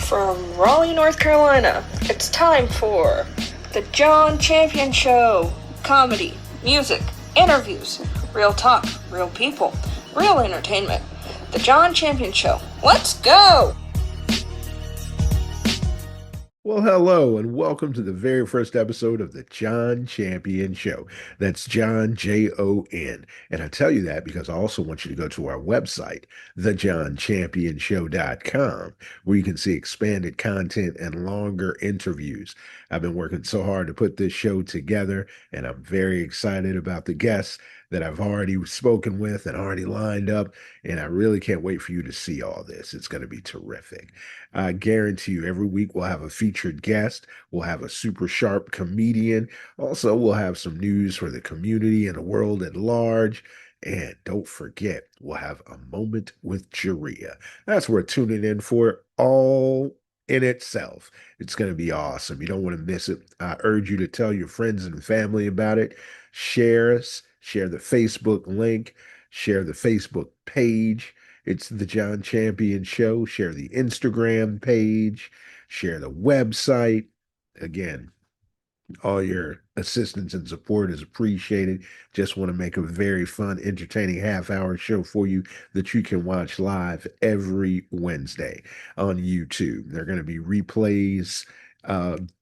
From Raleigh, North Carolina, it's time for the Jon Champion Show. Comedy, music, interviews, real talk, real people, real entertainment. The Jon Champion Show. Let's go! Well, hello, and welcome to the very first episode of the Jon Champion Show. That's Jon, Jon. And I tell you that because I also want you to go to our website, thejonchampionshow.com, where you can see expanded content and longer interviews. I've been working so hard to put this show together, and I'm very excited about the guests that I've already spoken with and already lined up, and I really can't wait for you to see all this. It's going to be terrific. I guarantee you every week we'll have a featured guest, we'll have a super sharp comedian, also we'll have some news for the community and the world at large, and don't forget, we'll have a moment with Jereau. That's worth tuning in for all in itself. It's going to be awesome. You don't want to miss it. I urge you to tell your friends and family about it. Share us. Share the Facebook link, share the Facebook page. It's the Jon Champion Show. Share the Instagram page, share the website. Again, all your assistance and support is appreciated. Just want to make a very fun, entertaining half-hour show for you that you can watch live every Wednesday on YouTube. There are going to be replays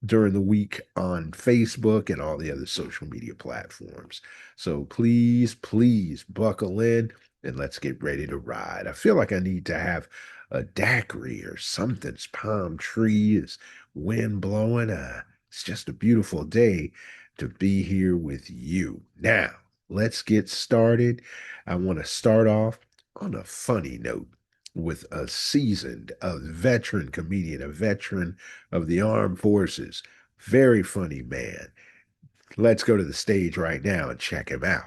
during the week on Facebook and all the other social media platforms. So please buckle in and let's get ready to ride. I feel like I need to have a daiquiri or something. It's palm trees, wind blowing. It's just a beautiful day to be here with you. Now, let's get started. I want to start off on a funny note with a veteran comedian, a veteran of the armed forces. Very funny man. Let's go to the stage right now and check him out.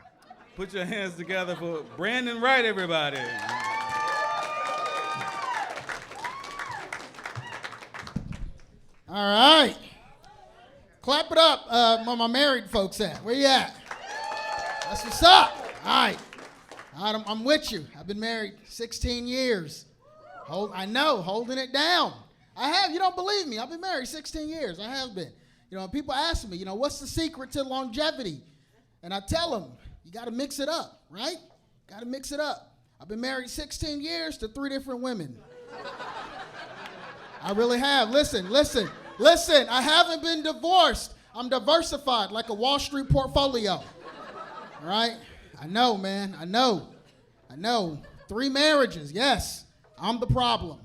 Put your hands together for Brandon Wright, everybody. All right. Clap it up, where my married folks at. Where you at? That's what's up. All right. I'm with you. I've been married 16 years. I know, holding it down. I have. You don't believe me. I've been married 16 years. I have been. People ask me, what's the secret to longevity? And I tell them, you got to mix it up, right? Got to mix it up. I've been married 16 years to 3 different women. I really have. Listen. I haven't been divorced. I'm diversified like a Wall Street portfolio. All right? I know, man. I know. 3 marriages, yes. I'm the problem.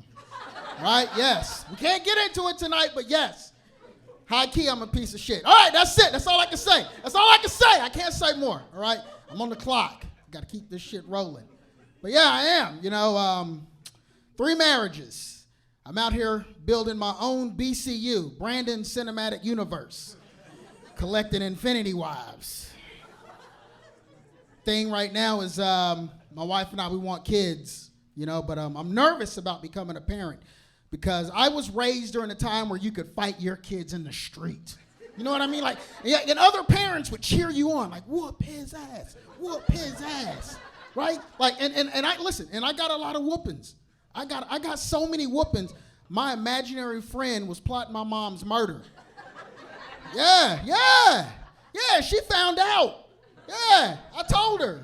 Right? Yes. We can't get into it tonight, but yes. High key, I'm a piece of shit. All right, that's it. That's all I can say. I can't say more. All right? I'm on the clock. Got to keep this shit rolling. But yeah, I am. 3 marriages. I'm out here building my own BCU, Brandon Cinematic Universe, collecting infinity wives. Thing right now is my wife and I, we want kids, but I'm nervous about becoming a parent because I was raised during a time where you could fight your kids in the street. You know what I mean? Like, and other parents would cheer you on, like, whoop his ass, right? Like, and I listen, and I got a lot of whoopings. I got so many whoopings. My imaginary friend was plotting my mom's murder. Yeah, she found out. Yeah, I told her.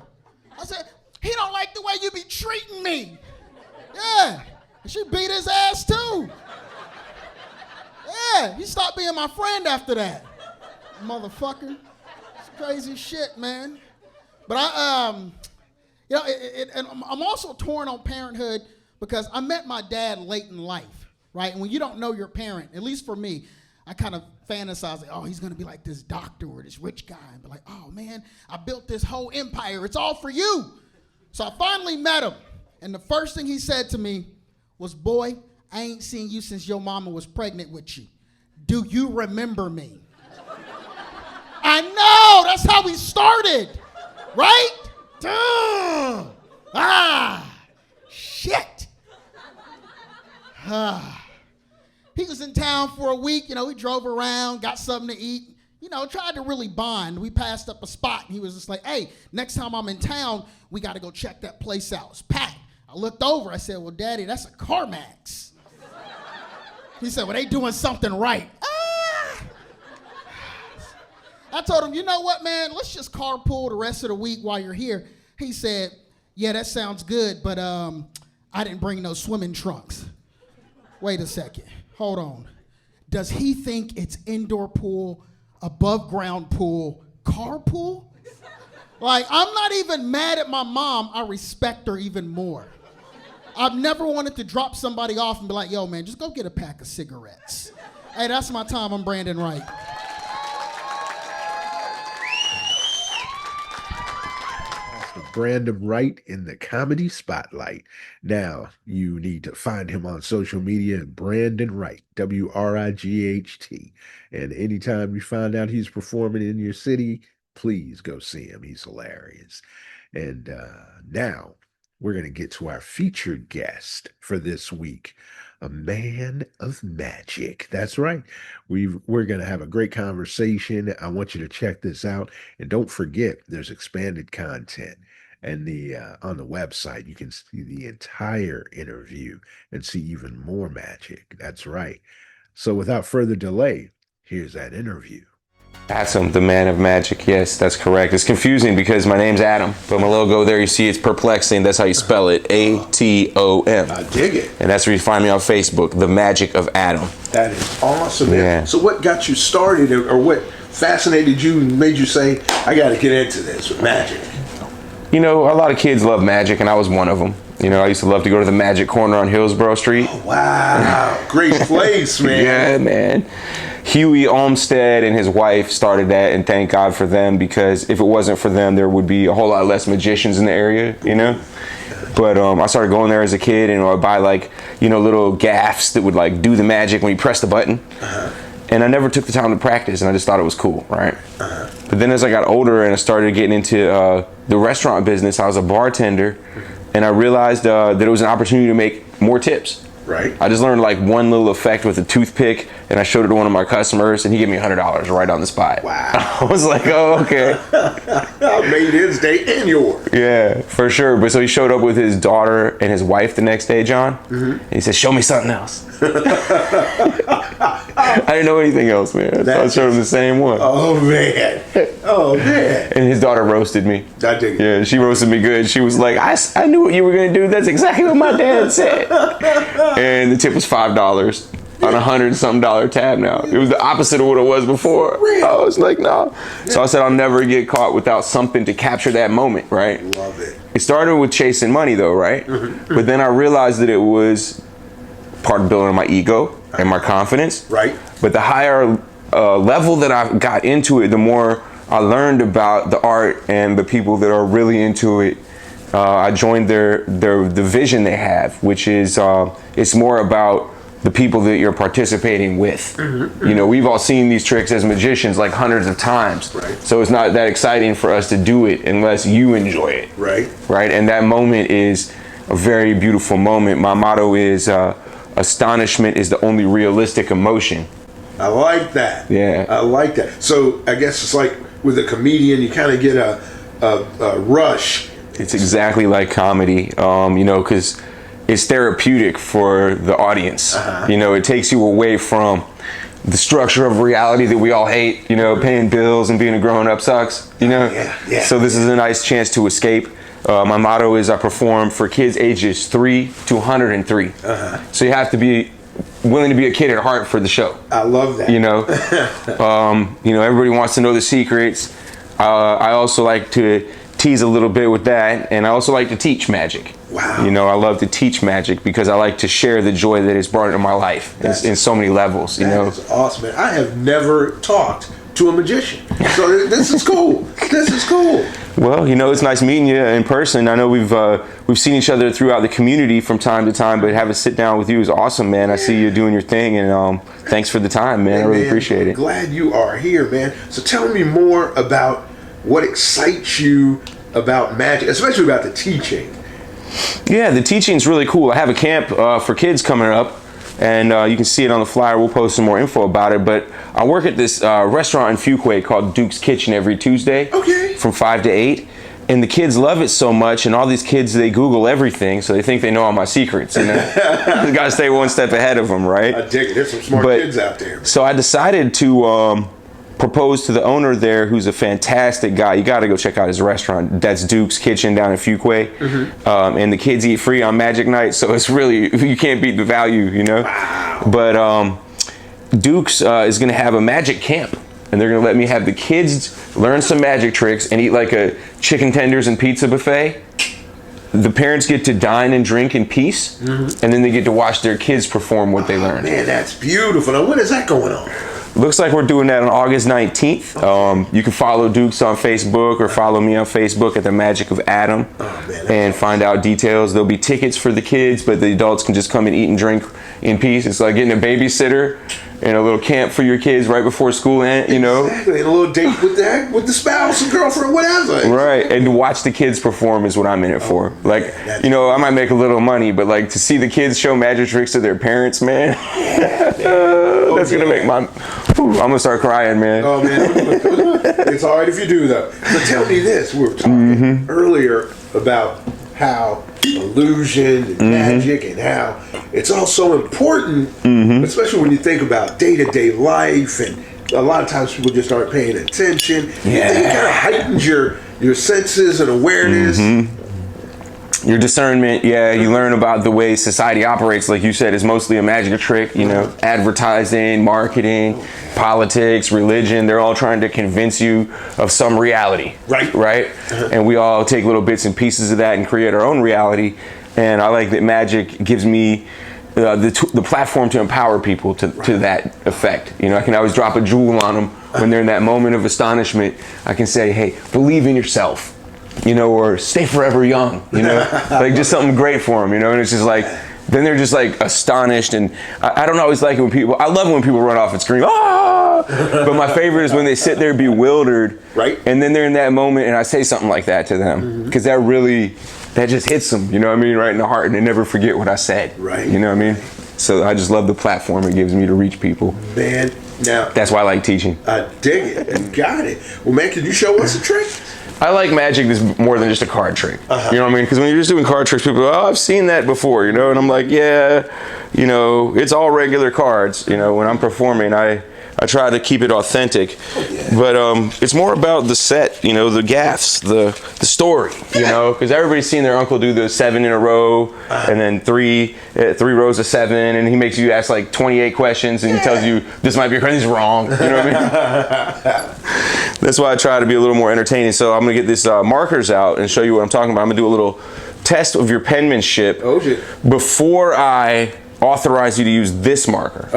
I said, he don't like the way you be treating me. Yeah, and she beat his ass too. Yeah, he stopped being my friend after that. Motherfucker. It's crazy shit, man. But I'm also torn on parenthood because I met my dad late in life, right? And when you don't know your parent, at least for me, I kind of fantasize like, oh, he's going to be like this doctor or this rich guy. And be like, oh, man, I built this whole empire. It's all for you. So I finally met him. And the first thing he said to me was, boy, I ain't seen you since your mama was pregnant with you. Do you remember me? I know. That's how we started. Right? Shit. He was in town for a week, we drove around, got something to eat, tried to really bond. We passed up a spot, and he was just like, hey, next time I'm in town, we got to go check that place out. It's packed. I looked over, I said, well, Daddy, that's a CarMax. He said, well, they doing something right. Ah! I told him, you know what, man? Let's just carpool the rest of the week while you're here. He said, yeah, that sounds good, but I didn't bring no swimming trunks. Wait a second. Hold on. Does he think it's indoor pool, above ground pool, carpool? Like, I'm not even mad at my mom. I respect her even more. I've never wanted to drop somebody off and be like, yo, man, just go get a pack of cigarettes. Hey, that's my time. I'm Brandon Wright. Brandon Wright in the comedy spotlight. Now, you need to find him on social media at Brandon Wright, W-R-I-G-H-T. And anytime you find out he's performing in your city, please go see him. He's hilarious. And now we're going to get to our featured guest for this week, a man of magic. That's right. We're going to have a great conversation. I want you to check this out. And don't forget, there's expanded content. And on the website, you can see the entire interview and see even more magic. That's right. So without further delay, here's that interview. Atom, the man of magic. Yes, that's correct. It's confusing because my name's Adam, but my logo there, you see it's perplexing. That's how you spell it, A-T-O-M. I dig it. And that's where you find me on Facebook, The Magic of Adam. That is awesome, man. Yeah. So what got you started, or what fascinated you and made you say, I got to get into this with magic? You know, a lot of kids love magic, and I was one of them. You know, I used to love to go to the Magic Corner on Hillsborough Street. Oh, wow. Great place, man. Yeah, man. Huey Olmsted and his wife started that, and thank God for them, because if it wasn't for them, there would be a whole lot less magicians in the area, you know? But I started going there as a kid, and I'd buy, like, you know, little gaffs that would, like, do the magic when you press the button. And I never took the time to practice, and I just thought it was cool, right? But then as I got older and I started getting into the restaurant business, I was a bartender, and I realized that it was an opportunity to make more tips. Right. I just learned like one little effect with a toothpick, and I showed it to one of my customers, and he gave me $100 right on the spot. Wow. I was like, oh, okay. I made his day and yours. Yeah, for sure. But so he showed up with his daughter and his wife the next day, John. And he said, show me something else. I didn't know anything else, man. So I showed him the same one. Oh, man. Oh, man. And his daughter roasted me. I dig it. Yeah, she roasted me good. She was like, I knew what you were going to do. That's exactly what my dad said. And the tip was $5 on $100-something tab now. It was the opposite of what it was before. Really? I was like, no. So I said, I'll never get caught without something to capture that moment, right? Love it. It started with chasing money, though, right? But then I realized that it was part of building my ego and my confidence. Right. But the higher level that I got into it, the more I learned about the art and the people that are really into it. I joined the vision they have, which is it's more about the people that you're participating with. You know, we've all seen these tricks as magicians like hundreds of times. Right. So it's not that exciting for us to do it unless you enjoy it. Right. Right. And that moment is a very beautiful moment. My motto is astonishment is the only realistic emotion. I like that. Yeah. I like that. So I guess it's like with a comedian, you kind of get a rush. It's exactly like comedy, you know, because it's therapeutic for the audience. You know, it takes you away from the structure of reality that we all hate, you know, paying bills and being a grown-up sucks, you know? Yeah. So this is a nice chance to escape. My motto is I perform for kids ages 3 to 103. So you have to be willing to be a kid at heart for the show. I love that. You know, you know, everybody wants to know the secrets. I also like to tease a little bit with that, and I also like to teach magic. Wow. You know, I love to teach magic because I like to share the joy that it's brought into my life in so many levels, you know. That's awesome, man. I have never talked to a magician. So this is cool. This is cool. Well, you know, it's nice meeting you in person. I know we've seen each other throughout the community from time to time, but having a sit down with you is awesome, man. I see you doing your thing, and thanks for the time, man. I really appreciate it. Glad you are here, man. So tell me more about what excites you about magic, especially about the teaching. Yeah, the teaching's really cool. I have a camp for kids coming up, and you can see it on the flyer. We'll post some more info about it. But I work at this restaurant in Fuquay called Duke's Kitchen every Tuesday. Okay. From 5 to 8. And the kids love it so much, and all these kids, they Google everything, so they think they know all my secrets, you know? You gotta stay one step ahead of them, right? I dig it. There's some smart kids out there. So I decided to propose to the owner there, who's a fantastic guy. You gotta go check out his restaurant. That's Duke's Kitchen down in Fuquay. And the kids eat free on Magic Night, so it's really, you can't beat the value, you know? Wow. But Duke's is gonna have a magic camp. And they're gonna let me have the kids learn some magic tricks and eat like a chicken tenders and pizza buffet. The parents get to dine and drink in peace, and then they get to watch their kids perform what they learned. Man, that's beautiful. Now, when is that going on? Looks like we're doing that on August 19th. You can follow Dukes on Facebook or follow me on Facebook at The Magic of Adam and find out details. There'll be tickets for the kids, but the adults can just come and eat and drink in peace. It's like getting a babysitter and a little camp for your kids right before school ends, you know? Exactly, and a little date with the spouse and girlfriend, whatever. Right, and to watch the kids perform is what I'm in it for. Like, you know, I might make a little money, but like to see the kids show magic tricks to their parents, man, that's gonna make my, I'm gonna start crying, man. Oh man, it's all right if you do though. So tell me this, we were talking earlier about how illusion and magic and how it's all so important, especially when you think about day-to-day life, and a lot of times people just aren't paying attention. Yeah. It kind of heightens your senses and awareness. Your discernment, yeah, you learn about the way society operates. Like you said, it's mostly a magic trick, you know, advertising, marketing, politics, religion. They're all trying to convince you of some reality. Right? And we all take little bits and pieces of that and create our own reality. And I like that magic gives me the platform to empower people to that effect. You know, I can always drop a jewel on them when they're in that moment of astonishment. I can say, hey, believe in yourself. You know, or stay forever young, you know, like just something great for them, you know, and it's just like, then they're just like astonished. And I don't always like it when people, I love it when people run off and scream, ah, but my favorite is when they sit there bewildered, and then they're in that moment and I say something like that to them, because that just hits them, you know what I mean, right in the heart, and they never forget what I said, you know what I mean? So I just love the platform it gives me to reach people. Man, now. That's why I like teaching. I dig it, you got it. Well man, can you show us a trick? I like magic is more than just a card trick. You know what I mean? Because when you're just doing card tricks, people go, oh, I've seen that before, you know? And I'm like, yeah, you know, it's all regular cards. You know, when I'm performing, I try to keep it authentic. But it's more about the set, you know, the gaffes, the story, you know? Because everybody's seen their uncle do the 7 in a row and then three rows of 7, and he makes you ask like 28 questions and he tells you this might be your he's wrong. You know what I mean? That's why I try to be a little more entertaining. So I'm gonna get this markers out and show you what I'm talking about. I'm gonna do a little test of your penmanship before I authorize you to use this marker.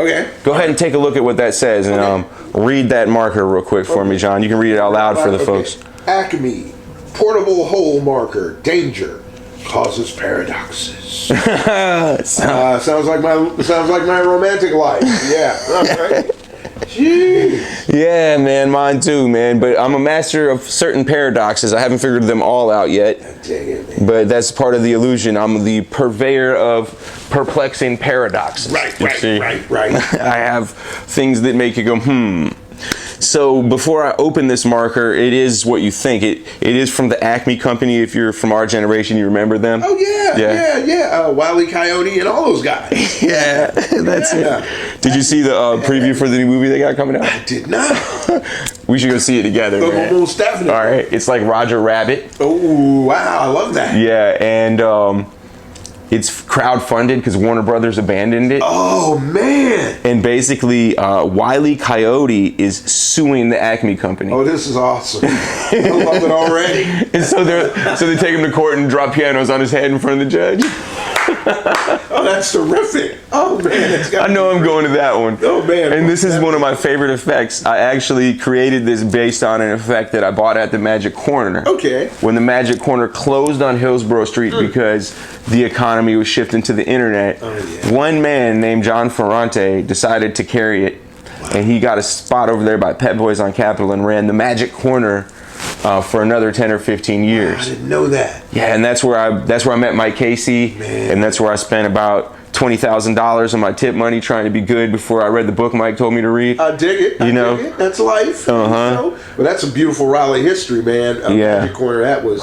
Go ahead and take a look at what that says and read that marker real quick for me, John. You can read it out loud for the folks. Acme, portable hole marker, danger, causes paradoxes. Sounds like my romantic life. Yeah, right. Jeez. Yeah, man, mine too, man. But I'm a master of certain paradoxes. I haven't figured them all out yet. Dang it, man. But that's part of the illusion. I'm the purveyor of perplexing paradoxes. Right. I have things that make you go, So before I open this marker, it is what you think. It is from the Acme company. If you're from our generation, you remember them. Oh yeah. Wile E. Coyote and all those guys. That's it. Did you see the preview for the new movie they got coming out? I did not. We should go see it together, man. Most definitely. All right, it's like Roger Rabbit. Oh wow, I love that. Yeah, and it's crowdfunded because Warner Brothers abandoned it. Oh man! And basically, Wile E. Coyote is suing the Acme company. Oh, this is awesome! I love it already. And so they take him to court and drop pianos on his head in front of the judge. Oh, that's terrific! Oh man, I know I'm going to that one. Oh man! And this is one of my favorite effects. I actually created this based on an effect that I bought at the Magic Corner. Okay. When the Magic Corner closed on Hillsborough Street because the economy was shifting to the internet, one man named John Ferrante decided to carry it, and he got a spot over there by Pet Boys on Capitol and ran the Magic Corner for another 10 or 15 years. I didn't know that. Yeah, and that's where I met Mike Casey, and that's where I spent about $20,000 of my tip money trying to be good before I read the book Mike told me to read. I dig it. I dig it. That's life. But that's some beautiful Raleigh history, man. Magic Corner, that was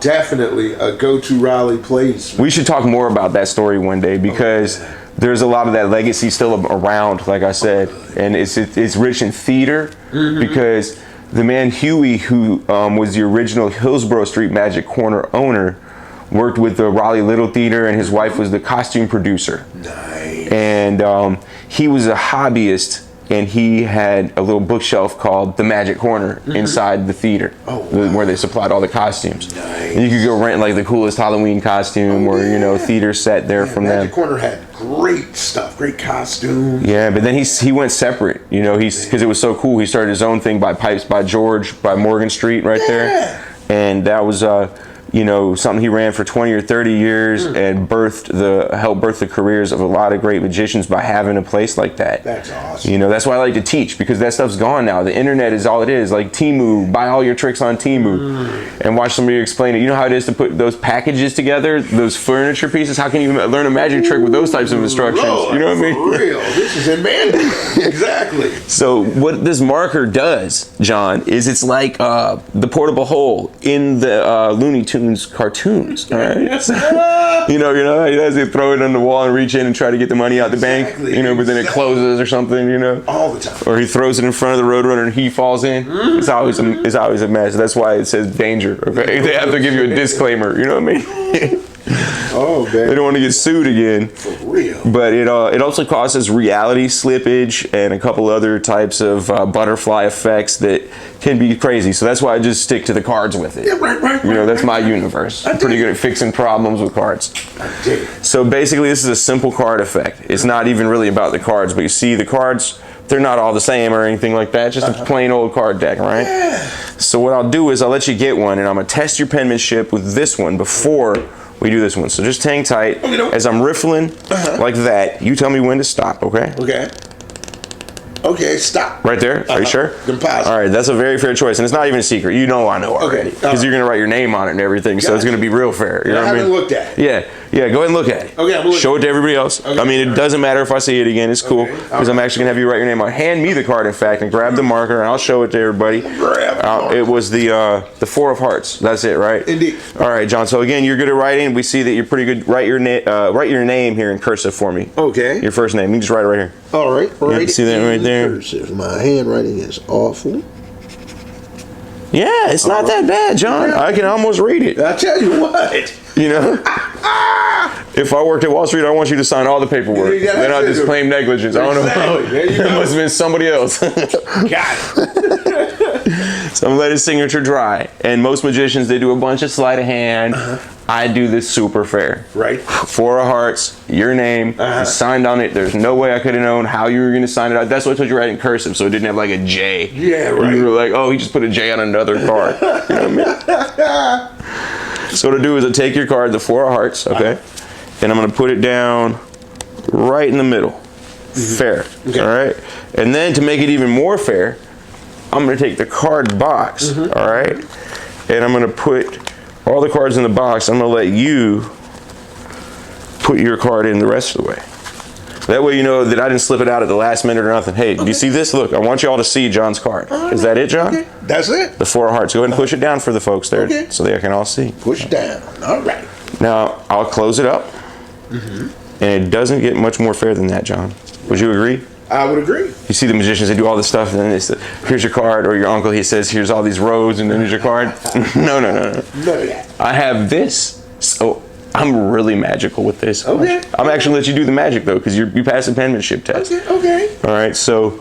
definitely a go-to Raleigh place. We should talk more about that story one day because there's a lot of that legacy still around, like I said, and it's rich in theater because the man Huey, who was the original Hillsborough Street Magic Corner owner, worked with the Raleigh Little Theater, and his wife was the costume producer. Nice. And he was a hobbyist, and he had a little bookshelf called the Magic Corner inside the theater, where they supplied all the costumes. Nice. And you could go rent like the coolest Halloween costume or theater set there from them. Magic Corner had great stuff, great costumes. Yeah, but then he went separate. Because it was so cool. He started his own thing by Pipes by George by Morgan Street right there, and that was something he ran for 20 or 30 years and helped birth the careers of a lot of great magicians by having a place like that. That's awesome. That's why I like to teach, because that stuff's gone now. The internet is all it is. Like Temu, buy all your tricks on Temu and watch somebody explain it. You know how it is to put those packages together, those furniture pieces? How can you learn a magic trick with those types of instructions? Lord, you know what I mean? For real. This is in Mandy. Exactly. So what this marker does, John, is it's like the portable hole in the Looney Tunes cartoons, all right? So, he does it, throw it on the wall and reach in and try to get the money out the bank, but then it closes or something, all the time. Or he throws it in front of the Roadrunner and he falls in. It's always a mess. That's why it says danger. Okay, they have to give you a disclaimer. You know what I mean? Oh, man. They don't want to get sued again. For real. But it also causes reality slippage and a couple other types of butterfly effects that can be crazy. So that's why I just stick to the cards with it. Yeah, right. That's my universe. I'm pretty good at fixing problems with cards. I dig it. So basically, this is a simple card effect. It's not even really about the cards, but you see the cards, they're not all the same or anything like that. It's just a plain old card deck, right? Yeah. So what I'll do is I'll let you get one, and I'm going to test your penmanship with this one before we do this one. So just hang tight. As I'm riffling like that, you tell me when to stop, okay? Okay, stop. Right there? Are you sure? I'm positive. All right, that's a very fair choice. And it's not even a secret. I know already. Because you're going to write your name on it and everything, so it's going to be real fair. You know what I mean? looked at it. Yeah, go ahead and look at it. Okay, I'm looking. Show it to everybody else. Okay. I mean, it doesn't matter if I see it again. It's cool. Because I'm actually going to have you write your name on it. Hand me the card, in fact, and grab the marker, and I'll show it to everybody. It was the Four of Hearts. That's it, right? Indeed. All right, John. So again, you're good at writing. We see that you're pretty good. Write your name here in cursive for me. Okay. Your first name. You can just write it right here. All right. Yeah, see that right there? Cursive. My handwriting is awful. Yeah, it's not that bad, John. I can almost read it. I tell you what. If I worked at Wall Street, I want you to sign all the paperwork. Then I'll just claim negligence. I don't know. It must have been somebody else. Got it. So I'm gonna let his signature dry. And most magicians, they do a bunch of sleight of hand. I do this super fair. Right. Four of Hearts, your name, you signed on it. There's no way I could have known how you were going to sign it out. That's why I told you to write in cursive, so it didn't have like a J. Yeah, right. You were like, oh, he just put a J on another card. You know what I mean? So what I'll do is I'll take your card, the Four of Hearts, okay? And I'm going to put it down right in the middle. Fair. Okay. All right? And then to make it even more fair, I'm going to take the card box, all right? And I'm going to put all the cards in the box. I'm going to let you put your card in the rest of the way. That way you know that I didn't slip it out at the last minute or nothing. Hey, do you see this? Look, I want you all to see John's card. Is that it, John? Okay. That's it. The Four of Hearts. Go ahead and push it down for the folks there so they can all see. Push down. All right. Now, I'll close it up. And it doesn't get much more fair than that, John. Would you agree? I would agree. You see the magicians, they do all this stuff, and then they say, here's your card, or your uncle, he says, here's all these roads, and then here's your card. No. None of that. I have this, so I'm really magical with this. Okay. I'm actually gonna let you do the magic, though, because you passed the penmanship test. Okay. All right, so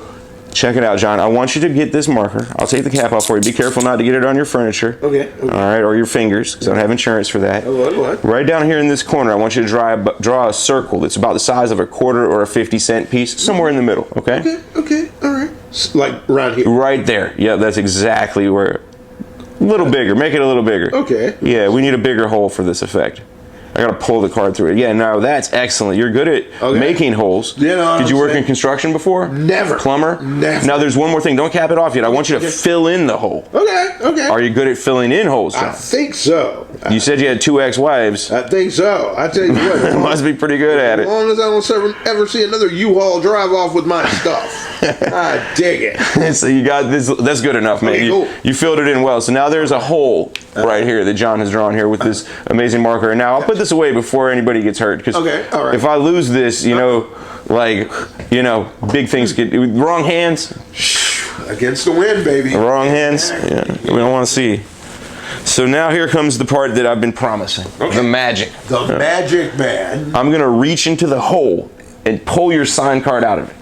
check it out, John. I want you to get this marker. I'll take the cap off for you. Be careful not to get it on your furniture. Okay. All right, or your fingers, because I don't have insurance for that. What? Right down here in this corner, I want you to draw a circle that's about the size of a quarter or a 50-cent piece, somewhere in the middle, okay? Okay. All right. Like around here. Right there. Yeah, that's exactly where. A little bigger. Make it a little bigger. Okay. Yeah, we need a bigger hole for this effect. I gotta pull the card through it. Yeah, no, that's excellent. You're good at making holes. Yeah, no, Did you work in construction before? Never. Plumber? Never. Now there's one more thing. Don't cap it off yet. I want you to fill in the hole. Okay. Are you good at filling in holes, John? I think so. You said you had 2 ex-wives. I think so. I tell you what. Must be pretty good at it. As long as I don't ever see another U-Haul drive off with my stuff. I dig it. So you got this. That's good enough, man. Okay, cool. You filled it in well. So now there's a hole right here that John has drawn here with this amazing marker. And now I'll put this away before anybody gets hurt. Because okay, all right. if I lose this, big things get wrong hands. Against the wind, baby. Wrong hands. Yeah, we don't want to see. So now here comes the part that I've been promising. Okay. The magic. The magic, man. I'm gonna reach into the hole and pull your sign card out of it.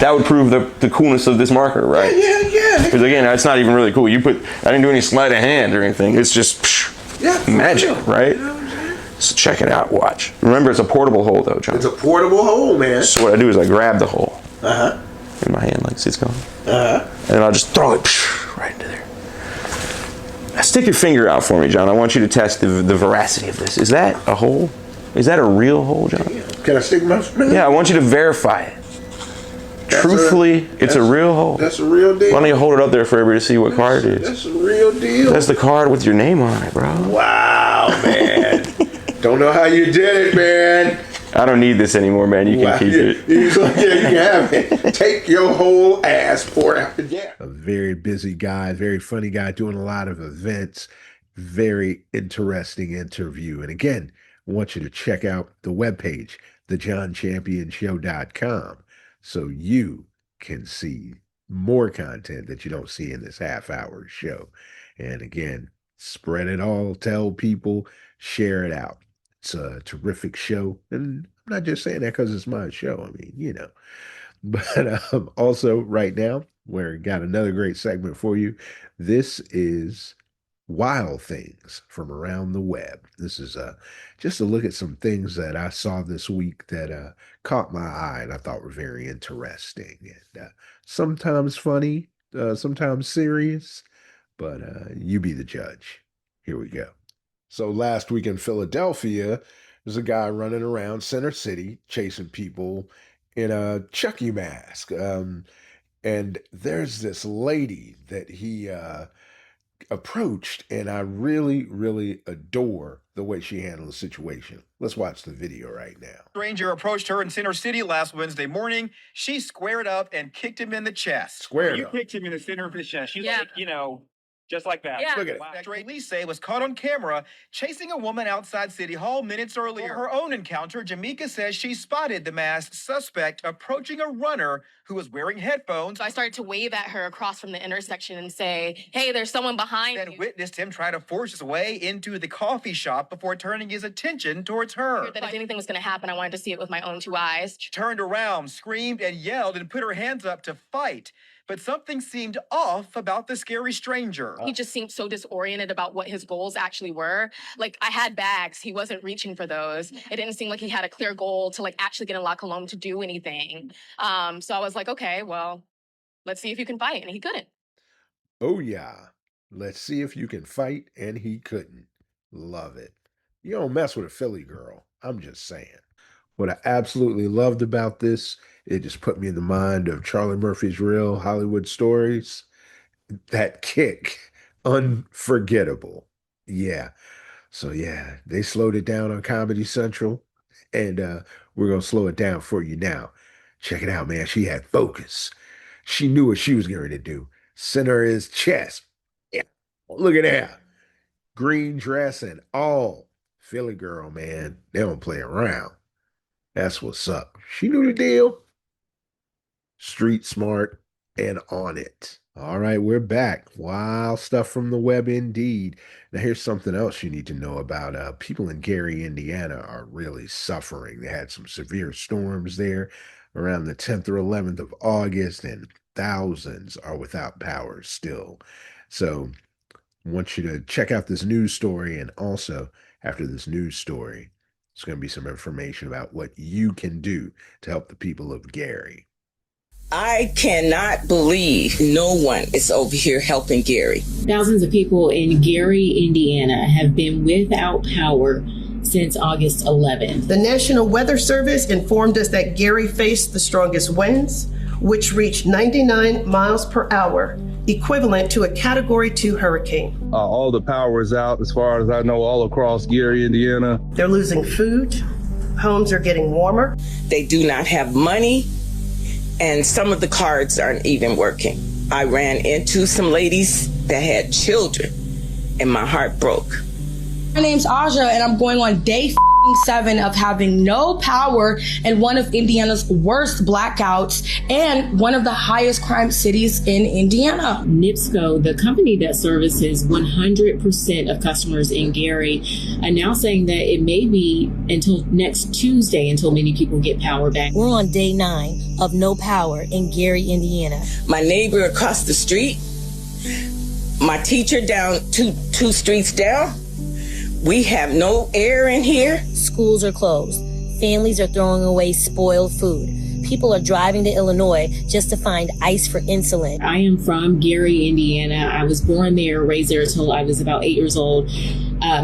That would prove the coolness of this marker, right? Yeah. Because again, that's not even really cool. I didn't do any sleight of hand or anything. It's just magic, right? So check it out. Watch. Remember, it's a portable hole, though, John. It's a portable hole, man. So what I do is I grab the hole in my hand, like, see it's going, and then I'll just throw it right into there. Now stick your finger out for me, John. I want you to test the veracity of this. Is that a hole? Is that a real hole, John? Can I stick my finger? Yeah, I want you to verify it. Truthfully, it's a real hole. That's a real deal. Why don't you hold it up there for everybody to see what card it is? That's a real deal. That's the card with your name on it, bro. Wow, man. Don't know how you did it, man. I don't need this anymore, man. You can keep it. He's like, yeah, you can have it. Take your whole ass, pour it out. Yeah. A very busy guy, very funny guy, doing a lot of events. Very interesting interview. And again, I want you to check out the webpage, thejohnchampionshow.com, so you can see more content that you don't see in this half-hour show. And again, spread it all, tell people, share it out. It's a terrific show. And I'm not just saying that because it's my show. I mean, But also right now, we've got another great segment for you. This is Wild Things from Around the Web. This is just a look at some things that I saw this week that caught my eye and I thought were very interesting. And sometimes funny, sometimes serious, but you be the judge. Here we go. So last week in Philadelphia, there's a guy running around Center City chasing people in a Chucky mask. And there's this lady that he approached, and I really, really adore the way she handled the situation. Let's watch the video right now. Stranger approached her in Center City last Wednesday morning. She squared up and kicked him in the chest. You kicked him in the center of his chest. You just like that. Yeah. Look at it. Wow. Lise was caught on camera chasing a woman outside City Hall minutes earlier. For her own encounter, Jamaica says she spotted the masked suspect approaching a runner who was wearing headphones. So I started to wave at her across from the intersection and say, hey, there's someone behind you. Then witnessed him try to force his way into the coffee shop before turning his attention towards her. That if anything was going to happen, I wanted to see it with my own 2 eyes. She turned around, screamed, and yelled and put her hands up to fight. But something seemed off about the scary stranger. He just seemed so disoriented about what his goals actually were. Like, I had bags. He wasn't reaching for those. It didn't seem like he had a clear goal to, actually get in La Colombe to do anything. So I was like, okay, well, let's see if you can fight. And he couldn't. Oh, yeah. Let's see if you can fight. And he couldn't. Love it. You don't mess with a Philly girl. I'm just saying. What I absolutely loved about this, it just put me in the mind of Charlie Murphy's Real Hollywood Stories. That kick, unforgettable. Yeah. So yeah, they slowed it down on Comedy Central, and we're going to slow it down for you now. Check it out, man. She had focus. She knew what she was going to do. Center his chest. Yeah. Look at that. Green dress and all. Philly girl, man. They don't play around. That's what's up. She knew the deal. Street smart and on it. All right, we're back. Wild stuff from the web indeed. Now here's something else you need to know about. People in Gary, Indiana are really suffering. They had some severe storms there around the 10th or 11th of August, and thousands are without power still. So I want you to check out this news story, and also after this news story, there's going to be some information about what you can do to help the people of Gary. I cannot believe no one is over here helping Gary. Thousands of people in Gary, Indiana have been without power since August 11th. The National Weather Service informed us that Gary faced the strongest winds, which reached 99 miles per hour equivalent to a Category 2 hurricane. All the power is out, as far as I know, all across Gary, Indiana. They're losing food. Homes are getting warmer. They do not have money, and some of the cards aren't even working. I ran into some ladies that had children, and my heart broke. My name's Aja, and I'm going on day 7 of having no power in one of Indiana's worst blackouts and one of the highest crime cities in Indiana. NIPSCO, the company that services 100% of customers in Gary, are now saying that it may be until next Tuesday until many people get power back. We're on day 9 of no power in Gary, Indiana. My neighbor across the street, my teacher down two streets down, we have no air in here. Schools are closed. Families are throwing away spoiled food. People are driving to Illinois just to find ice for insulin. I am from Gary, Indiana. I was born there, raised there until I was about 8 years old.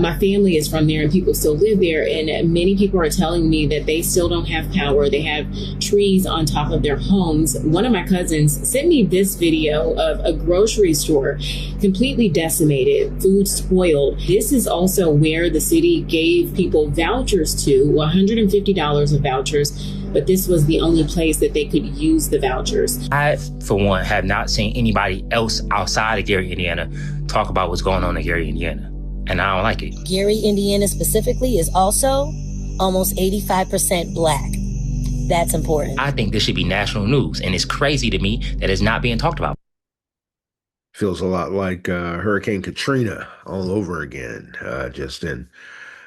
My family is from there and people still live there. And many people are telling me that they still don't have power. They have trees on top of their homes. One of my cousins sent me this video of a grocery store completely decimated, food spoiled. This is also where the city gave people vouchers to, $150 of vouchers. But this was the only place that they could use the vouchers. I, for one, have not seen anybody else outside of Gary, Indiana talk about what's going on in Gary, Indiana. And I don't like it. Gary, Indiana specifically is also almost 85% black. That's important. I think this should be national news. And it's crazy to me that it's not being talked about. Feels a lot like Hurricane Katrina all over again, just in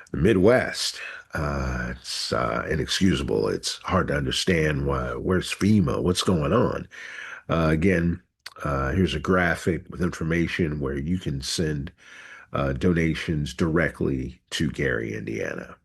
the Midwest. It's inexcusable. It's hard to understand where's FEMA, what's going on. Again, here's a graphic with information where you can send donations directly to Gary, Indiana.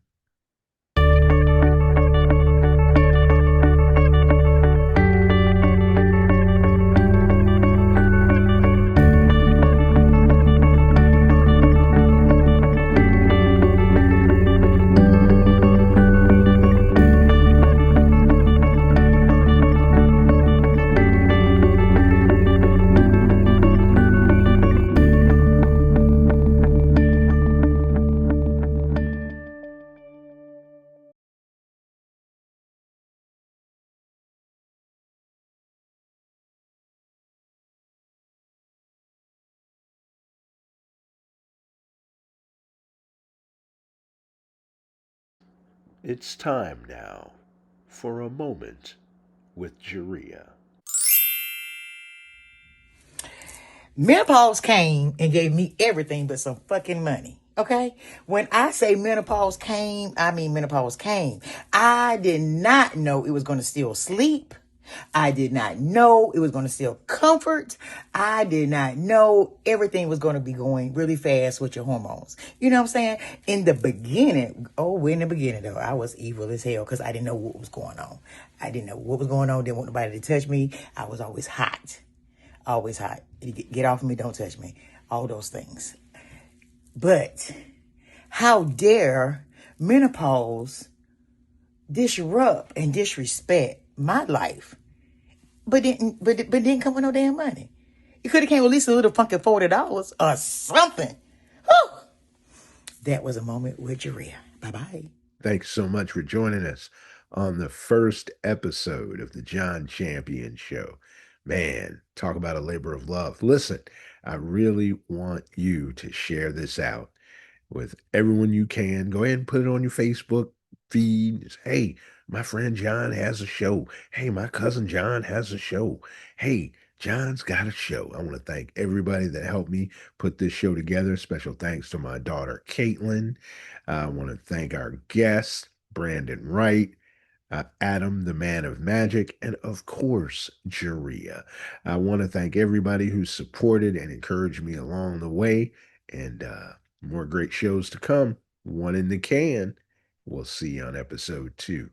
It's time now for a moment with Jereau. Menopause came and gave me everything but some fucking money. Okay? When I say menopause came, I mean menopause came. I did not know it was going to steal sleep. I did not know it was going to steal comfort. I did not know everything was going to be going really fast with your hormones. You know what I'm saying? In the beginning, though, I was evil as hell because I didn't know what was going on. I didn't know what was going on. Didn't want nobody to touch me. I was always hot. Always hot. Get off of me. Don't touch me. All those things. But how dare menopause disrupt and disrespect my life, but didn't come with no damn money. You could have came with at least a little funky $40 or something. Whew. That was a moment with Jereau. Bye-bye. Thanks so much for joining us on the first episode of the Jon Champion Show. Man, talk about a labor of love. Listen, I really want you to share this out with everyone you can. Go ahead and put it on your Facebook feed. Just, hey, my friend John has a show. Hey, my cousin John has a show. Hey, John's got a show. I want to thank everybody that helped me put this show together. Special thanks to my daughter, Caitlin. I want to thank our guest, Brandon Wright, Adam, the man of magic, and of course, Jereau. I want to thank everybody who supported and encouraged me along the way, and more great shows to come. One in the can. We'll see you on episode 2.